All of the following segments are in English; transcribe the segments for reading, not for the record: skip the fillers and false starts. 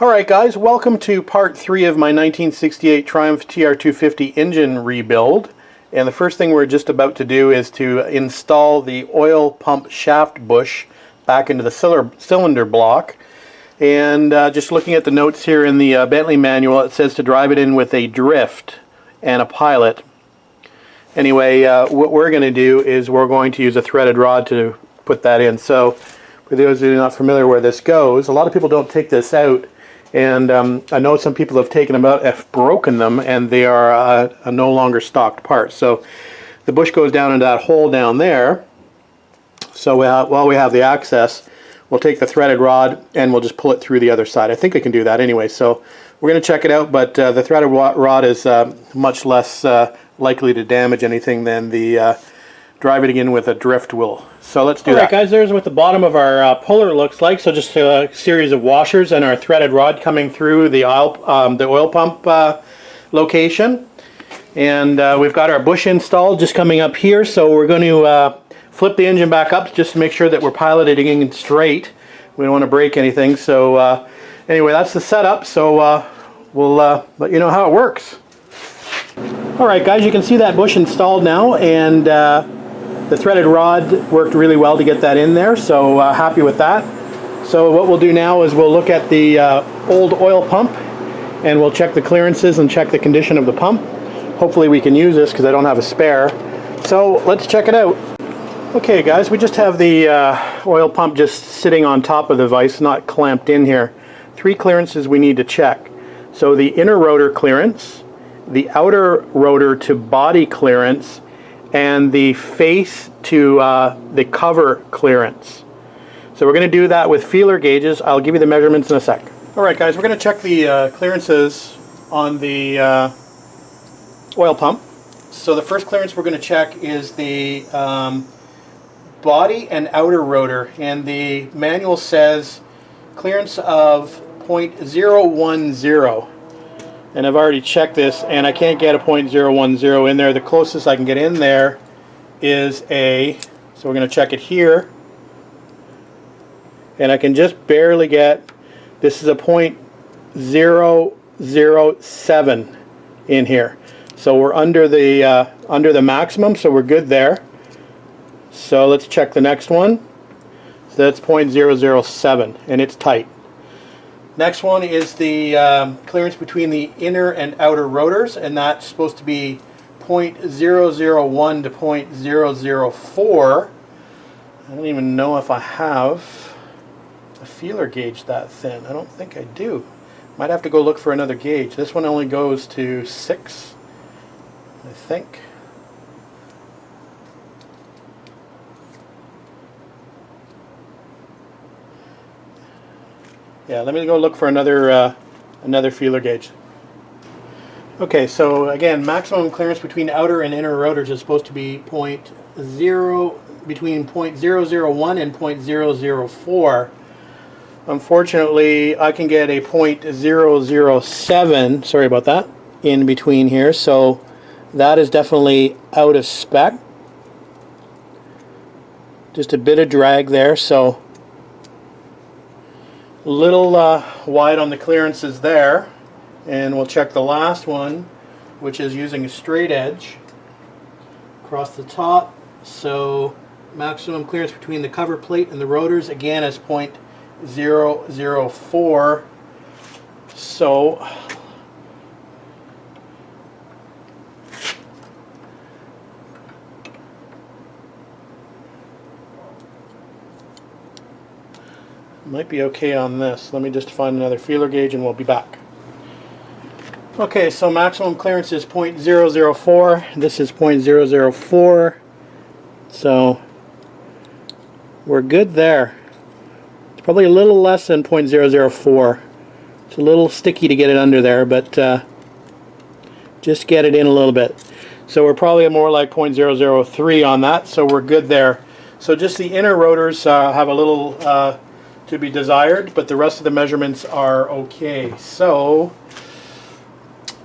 Alright guys, welcome to part 3 of my 1968 Triumph TR250 engine rebuild. And the first thing we're just about to do is to install the oil pump shaft bush back into the cylinder block. And just looking at the notes here in the Bentley manual, it says to drive it in with a drift and a pilot. Anyway, what we're going to do is we're going to use a threaded rod to put that in. So for those who are not familiar where this goes, a lot of people don't take this out. And I know some people have taken them out, have broken them, and they are a no longer stocked part. So the bush goes down into that hole down there. So while we have the access, we'll take the threaded rod and we'll just pull it through the other side. I think I can do that anyway. So we're going to check it out, but the threaded rod is much less likely to damage anything than the driving it in with a drift will. So let's do that. Alright guys, there's what the bottom of our puller looks like. So just a series of washers and our threaded rod coming through the oil pump location. And we've got our bush installed just coming up here. So we're going to flip the engine back up just to make sure that we're piloting it straight. We don't want to break anything. So anyway, that's the setup. So we'll let you know how it works. Alright guys, you can see that bush installed now, and the threaded rod worked really well to get that in there, so happy with that. So what we'll do now is we'll look at the old oil pump and we'll check the clearances and check the condition of the pump. Hopefully we can use this because I don't have a spare. So let's check it out. Okay guys, we just have the oil pump just sitting on top of the vise, not clamped in here. 3 clearances we need to check. So the inner rotor clearance, the outer rotor to body clearance, and the face to the cover clearance. So we're going to do that with feeler gauges. I'll give you the measurements in a sec. Alright guys, we're going to check the clearances on the oil pump. So the first clearance we're going to check is the body and outer rotor, and the manual says clearance of 0.010. And I've already checked this, and I can't get a 0.010 in there. The closest I can get in there is so we're going to check it here. And I can just barely get, this is a 0.007 in here. So we're under the maximum, so we're good there. So let's check the next one. So that's 0.007, and it's tight. Next one is the clearance between the inner and outer rotors, and that's supposed to be 0.001 to 0.004. I don't even know if I have a feeler gauge that thin. I don't think I do. Might have to go look for another gauge. This one only goes to 6, I think. Yeah, let me go look for another feeler gauge. Okay, so again, maximum clearance between outer and inner rotors is supposed to be between 0.001 and 0.004. Unfortunately, I can get a 0.007, sorry about that, in between here, so that is definitely out of spec. Just a bit of drag there, so a little wide on the clearances there. And we'll check the last one, which is using a straight edge across the top. So maximum clearance between the cover plate and the rotors again is 0.004. So might be okay on this. Let me just find another feeler gauge and we'll be back. Okay, so maximum clearance is 0.004. This is 0.004. So we're good there. It's probably a little less than 0.004. It's a little sticky to get it under there, but just get it in a little bit. So we're probably more like 0.003 on that, so we're good there. So just the inner rotors have a little to be desired, but the rest of the measurements are okay. So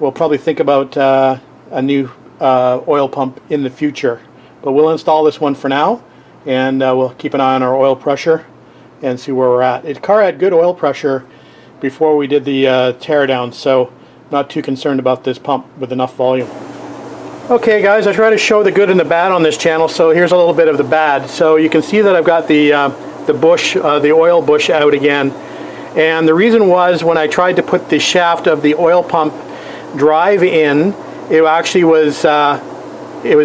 we'll probably think about a new oil pump in the future, but we'll install this one for now, and we'll keep an eye on our oil pressure and see where we're at. The car had good oil pressure before we did the teardown, so not too concerned about this pump with enough volume. Okay guys, I try to show the good and the bad on this channel, so here's a little bit of the bad. So you can see that I've got the bush, the oil bush out again. And the reason was when I tried to put the shaft of the oil pump drive in, it was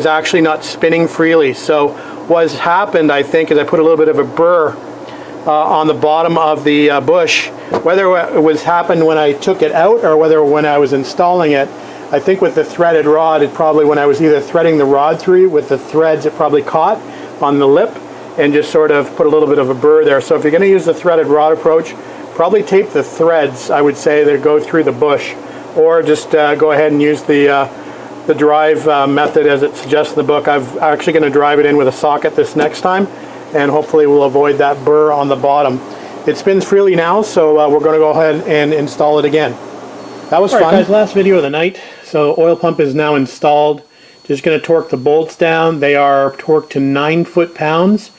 actually not spinning freely. So what's happened, I think, is I put a little bit of a burr on the bottom of the bush. Whether it was happened when I took it out or whether when I was installing it, I think with the threaded rod, it probably, when I was either threading the rod through with the threads, it probably caught on the lip and just sort of put a little bit of a burr there. So if you're going to use the threaded rod approach, probably tape the threads, I would say, that go through the bush, or just go ahead and use the drive method as it suggests in the book. I'm actually going to drive it in with a socket this next time, and hopefully we'll avoid that burr on the bottom. It spins freely now, so we're going to go ahead and install it again. That was fun. All right, guys, last video of the night. So oil pump is now installed. Just going to torque the bolts down. They are torqued to 9 foot-pounds,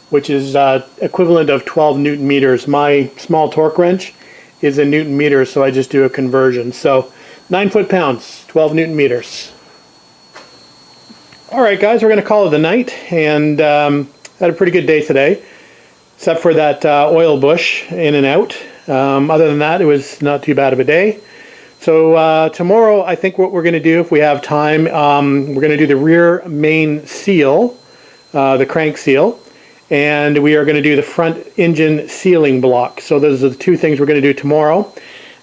which is equivalent of 12 Newton meters. My small torque wrench is in Newton meters, so I just do a conversion. So 9 foot-pounds, 12 Newton meters. All right, guys, we're going to call it the night, and had a pretty good day today, except for that oil bush in and out. Other than that, it was not too bad of a day. So tomorrow, I think what we're going to do, if we have time, we're going to do the rear main seal, the crank seal, and we are going to do the front engine sealing block. So those are the two things we're going to do tomorrow.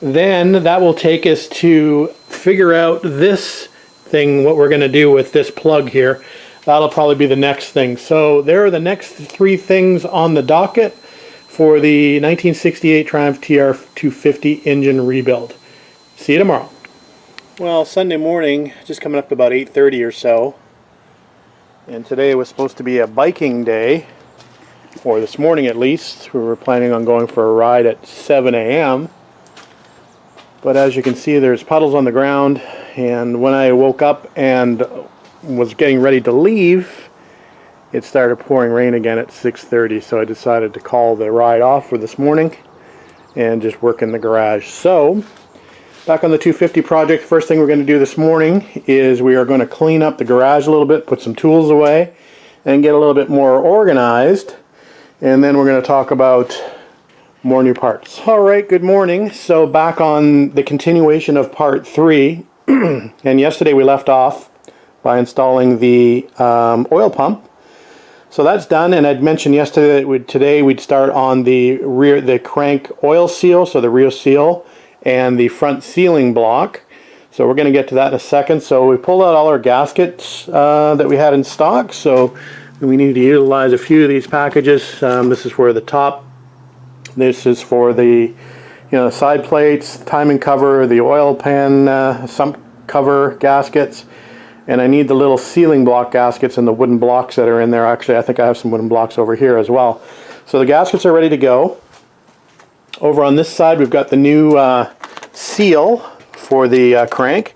Then that will take us to figure out this thing, what we're going to do with this plug here. That'll probably be the next thing. So there are the next three things on the docket for the 1968 Triumph TR250 engine rebuild. See you tomorrow. Well, Sunday morning, just coming up to about 8:30 or so, and today was supposed to be a biking day, or this morning at least. We were planning on going for a ride at 7 a.m. But as you can see, there's puddles on the ground, and when I woke up and was getting ready to leave, it started pouring rain again at 6:30, so I decided to call the ride off for this morning and just work in the garage. So back on the 250 project, first thing we're going to do this morning is we are going to clean up the garage a little bit, put some tools away, and get a little bit more organized. And then we're going to talk about more new parts. Alright, good morning. So back on the continuation of part 3, and yesterday we left off by installing the oil pump. So that's done, and I'd mentioned yesterday that today we'd start on the crank oil seal, so the rear seal, and the front sealing block. So we're going to get to that in a second. So we pulled out all our gaskets that we had in stock, so we need to utilize a few of these packages. This is for the top, this is for the side plates, timing cover, the oil pan sump cover gaskets, and I need the little sealing block gaskets and the wooden blocks that are in there. Actually, I think I have some wooden blocks over here as well. So the gaskets are ready to go. Over on this side, we've got the new seal for the crank,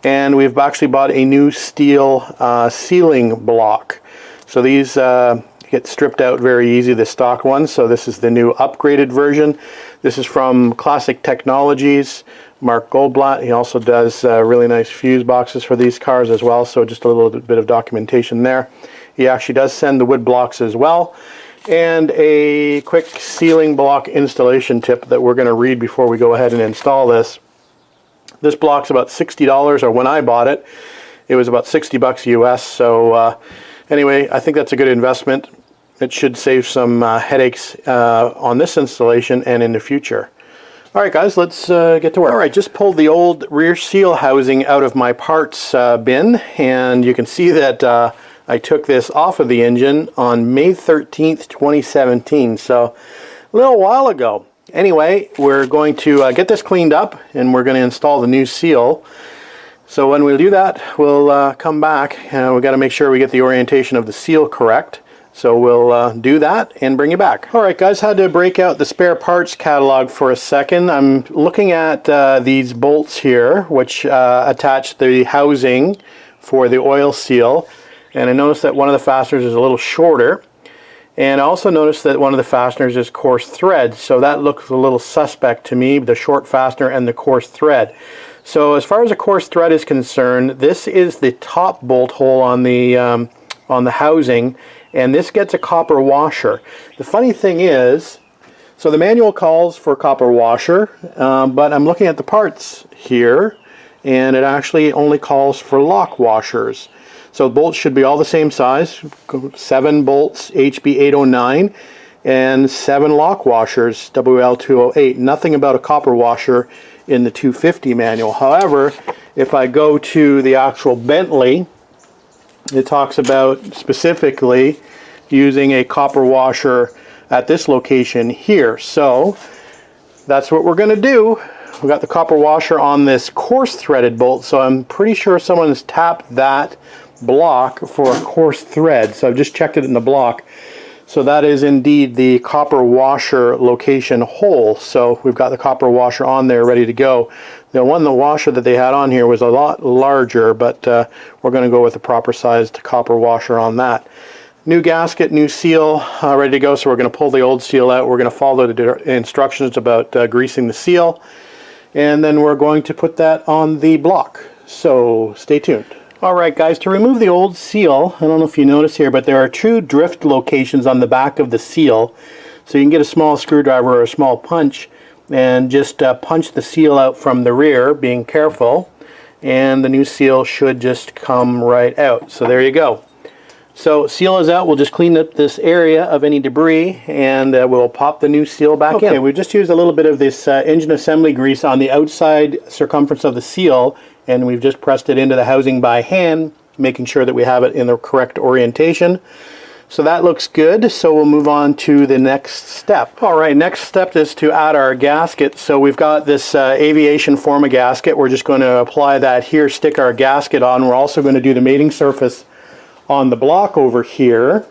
and we've actually bought a new steel sealing block. So these get stripped out very easy, the stock ones. So this is the new upgraded version. This is from Classic Technologies, Mark Goldblatt. He also does really nice fuse boxes for these cars as well, so just a little bit of documentation there. He actually does send the wood blocks as well, and a quick sealing block installation tip that we're going to read before we go ahead and install this. This block's about $60, or when I bought it, it was about 60 bucks US. So anyway, I think that's a good investment. It should save some headaches on this installation and in the future. Alright guys, let's get to work. Alright, just pulled the old rear seal housing out of my parts bin, and you can see that I took this off of the engine on May 13th, 2017, so a little while ago. Anyway, we're going to get this cleaned up, and we're going to install the new seal. So when we do that, we'll come back, and we've got to make sure we get the orientation of the seal correct. So we'll do that and bring you back. Alright guys, had to break out the spare parts catalog for a second. I'm looking at these bolts here, which attach the housing for the oil seal. And I noticed that one of the fasteners is a little shorter. And I also noticed that one of the fasteners is coarse thread, so that looks a little suspect to me, the short fastener and the coarse thread. So as far as the coarse thread is concerned, this is the top bolt hole on the housing, and this gets a copper washer. The funny thing is, so the manual calls for copper washer, but I'm looking at the parts here, and it actually only calls for lock washers. So bolts should be all the same size, 7 bolts HB809 and 7 lock washers WL208. Nothing about a copper washer in the 250 manual. However, if I go to the actual Bentley, it talks about specifically using a copper washer at this location here. So that's what we're going to do. We got the copper washer on this coarse threaded bolt, so I'm pretty sure someone has tapped that block for a coarse thread. So I've just checked it in the block. So that is indeed the copper washer location hole. So we've got the copper washer on there ready to go. The washer that they had on here was a lot larger, but we're going to go with the proper sized copper washer on that. New gasket, new seal, ready to go. So we're going to pull the old seal out. We're going to follow the instructions about greasing the seal, and then we're going to put that on the block. So stay tuned. Alright guys, to remove the old seal, I don't know if you notice here, but there are 2 drift locations on the back of the seal. So you can get a small screwdriver or a small punch and just punch the seal out from the rear, being careful, and the new seal should just come right out. So there you go. So seal is out. We'll just clean up this area of any debris, and we'll pop the new seal back in. Okay, we've just used a little bit of this engine assembly grease on the outside circumference of the seal, and we've just pressed it into the housing by hand, making sure that we have it in the correct orientation. So that looks good, so we'll move on to the next step. Alright, next step is to add our gasket. So we've got this aviation forma gasket. We're just going to apply that here, stick our gasket on. We're also going to do the mating surface on the block over here.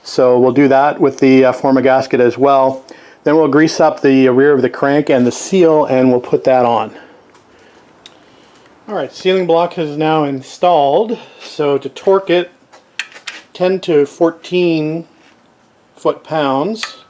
So we'll do that with the forma gasket as well. Then we'll grease up the rear of the crank and the seal, and we'll put that on. Alright, sealing block is now installed. So to torque it, 10 to 14 foot-pounds.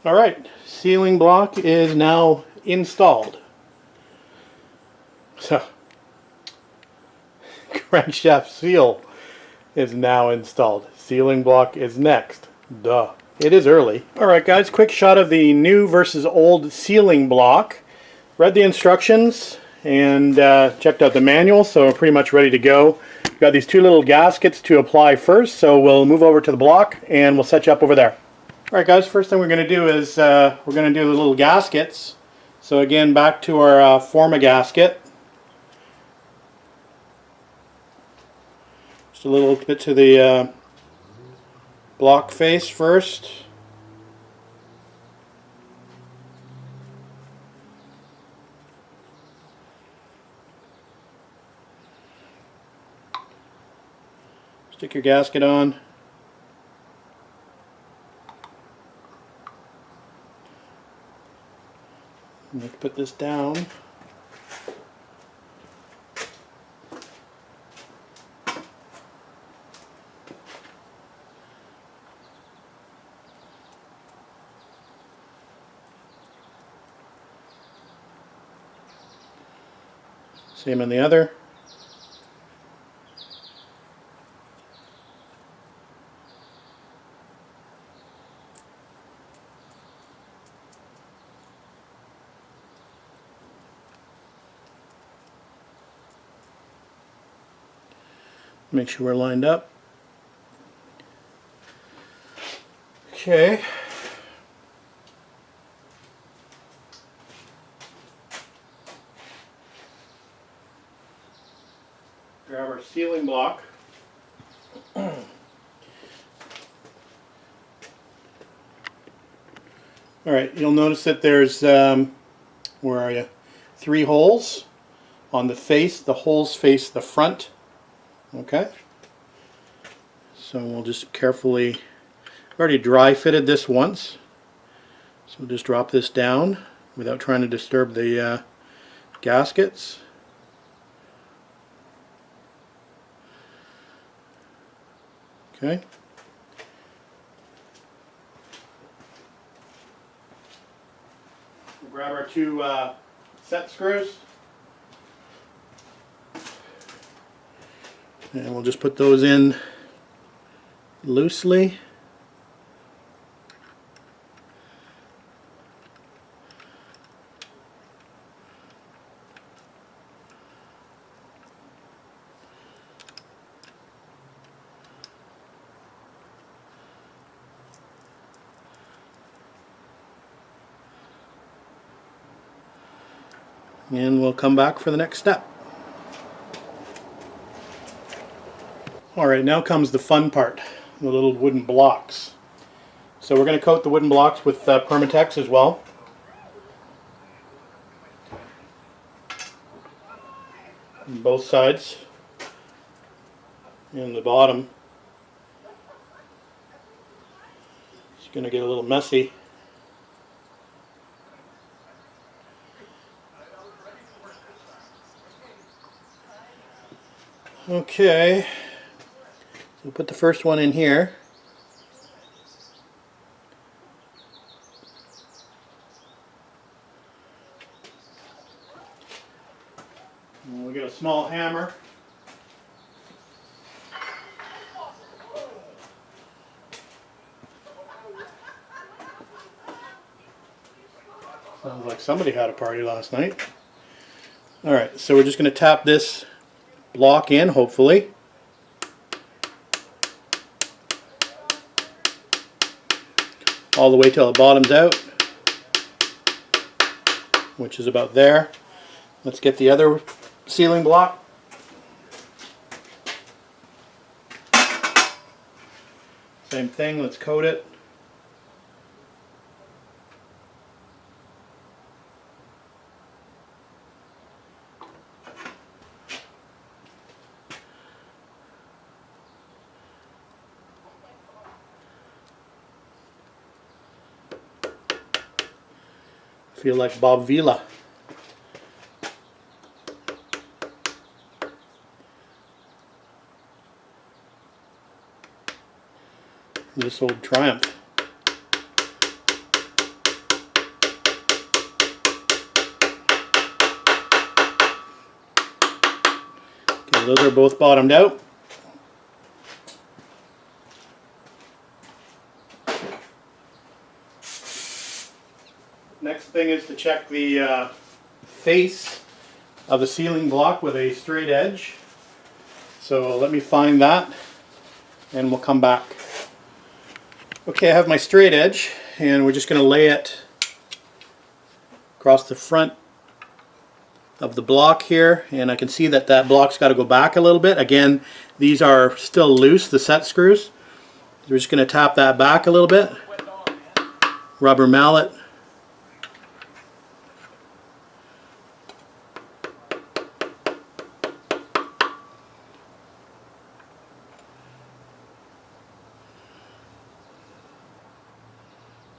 Alright, sealing block is now installed. So, crankshaft seal is now installed. Sealing block is next. Duh. It is early. Alright guys, quick shot of the new versus old sealing block. Read the instructions and checked out the manual, so we're pretty much ready to go. We've got these 2 little gaskets to apply first, so we'll move over to the block and we'll set you up over there. Alright guys, first thing we're going to do is we're going to do the little gaskets. So again, back to our forma gasket. Just a little bit to the block face first. Stick your gasket on. Let's put this down. Same on the other. Make sure we're lined up. Okay. Grab our sealing block. Alright, you'll notice that there's, where are you? 3 holes on the face. The holes face the front. Okay. So we'll just carefully, I've already dry fitted this once. So we'll just drop this down without trying to disturb the gaskets. Okay. We'll grab our 2 set screws. And we'll just put those in loosely. And we'll come back for the next step. Alright, now comes the fun part, the little wooden blocks. So we're going to coat the wooden blocks with permatex as well. On both sides. And the bottom. It's going to get a little messy. Okay, so we'll put the first one in here. And we'll get a small hammer. Sounds like somebody had a party last night. Alright, so we're just going to tap this block in, hopefully. All the way till the bottom's out, which is about there. Let's get the other sealing block. Same thing, let's coat it. Feel like Bob Vila. This old Triumph. Okay, those are both bottomed out. Next thing is to check the face of the sealing block with a straight edge. So let me find that and we'll come back. Okay, I have my straight edge and we're just going to lay it across the front of the block here, and I can see that that block's got to go back a little bit. Again, these are still loose, the set screws. We're just going to tap that back a little bit. Rubber mallet.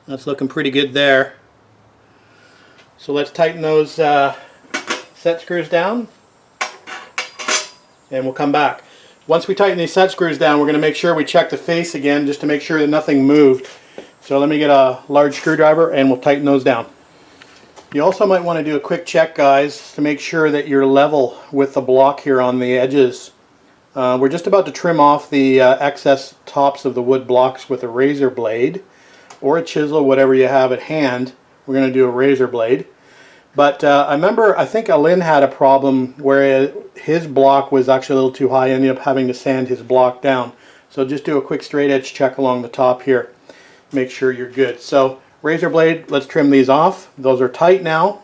That's looking pretty good there. So let's tighten those set screws down and we'll come back. Once we tighten these set screws down, we're going to make sure we check the face again just to make sure that nothing moved. So let me get a large screwdriver and we'll tighten those down. You also might want to do a quick check, guys, to make sure that you're level with the block here on the edges. We're just about to trim off the excess tops of the wood blocks with a razor blade or a chisel, whatever you have at hand. We're going to do a razor blade. But I remember, I think Alin had a problem where his block was actually a little too high. He ended up having to sand his block down. So just do a quick straight edge check along the top here. Make sure you're good. So razor blade, let's trim these off. Those are tight now.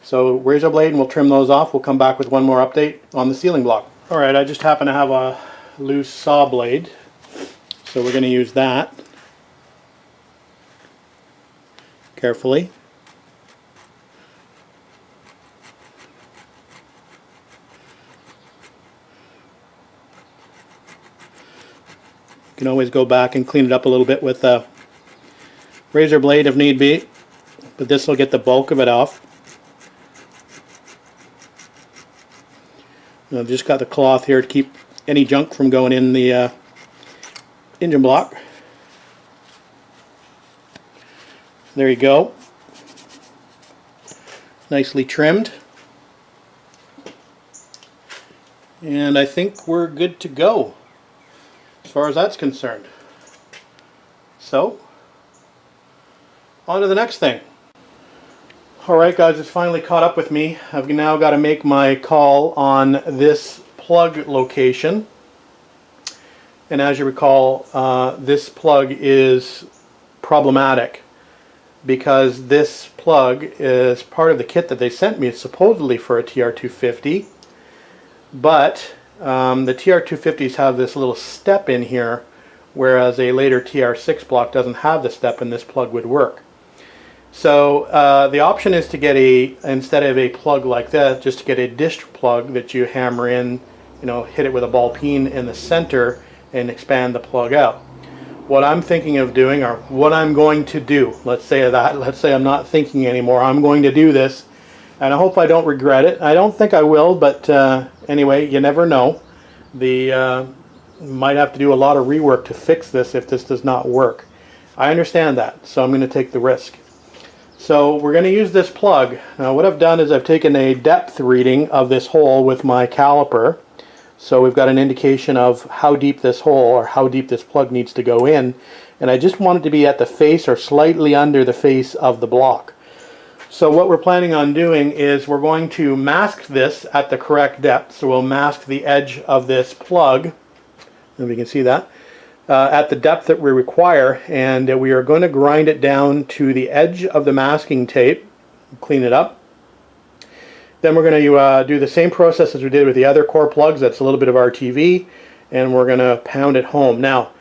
So razor blade, and we'll trim those off. We'll come back with one more update on the sealing block. Alright, I just happen to have a loose saw blade. So we're going to use that. Carefully. You can always go back and clean it up a little bit with a razor blade if need be, but this will get the bulk of it off. I've just got the cloth here to keep any junk from going in the engine block. There you go. Nicely trimmed. And I think we're good to go as far as that's concerned. So, on to the next thing. Alright guys, it's finally caught up with me. I've now got to make my call on this plug location. And as you recall, this plug is problematic because this plug is part of the kit that they sent me, supposedly for a TR250. But the TR250s have this little step in here, whereas a later TR6 block doesn't have the step, and this plug would work. So the option is to get instead of a plug like that, just to get a dish plug that you hammer in, hit it with a ball peen in the center and expand the plug out. What I'm thinking of doing, or what I'm going to do, let's say I'm not thinking anymore, I'm going to do this, and I hope I don't regret it. I don't think I will, but anyway, you never know. Might have to do a lot of rework to fix this if this does not work. I understand that, so I'm going to take the risk. So we're going to use this plug. Now what I've done is I've taken a depth reading of this hole with my caliper. So we've got an indication of how deep this hole, or how deep this plug needs to go in. And I just want it to be at the face or slightly under the face of the block. So what we're planning on doing is we're going to mask this at the correct depth. So we'll mask the edge of this plug, if you can see that, at the depth that we require, and we are going to grind it down to the edge of the masking tape, clean it up. Then we're going to do the same process as we did with the other core plugs. That's a little bit of RTV, and we're going to pound it home. Now,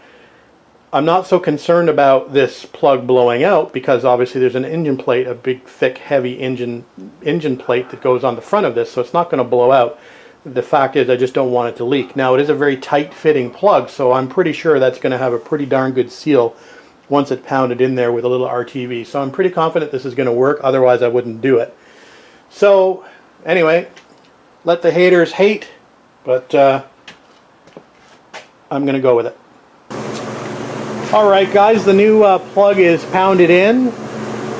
I'm not so concerned about this plug blowing out, because obviously there's an engine plate, a big, thick, heavy engine plate that goes on the front of this, so it's not going to blow out. The fact is, I just don't want it to leak. Now, it is a very tight-fitting plug, so I'm pretty sure that's going to have a pretty darn good seal once it's pounded in there with a little RTV. So I'm pretty confident this is going to work, otherwise I wouldn't do it. So, anyway, let the haters hate, but I'm going to go with it. Alright guys, the new plug is pounded in,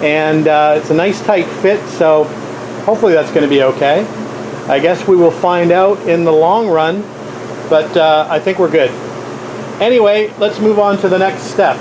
and it's a nice tight fit, so hopefully that's going to be okay. I guess we will find out in the long run, but I think we're good. Anyway, let's move on to the next step.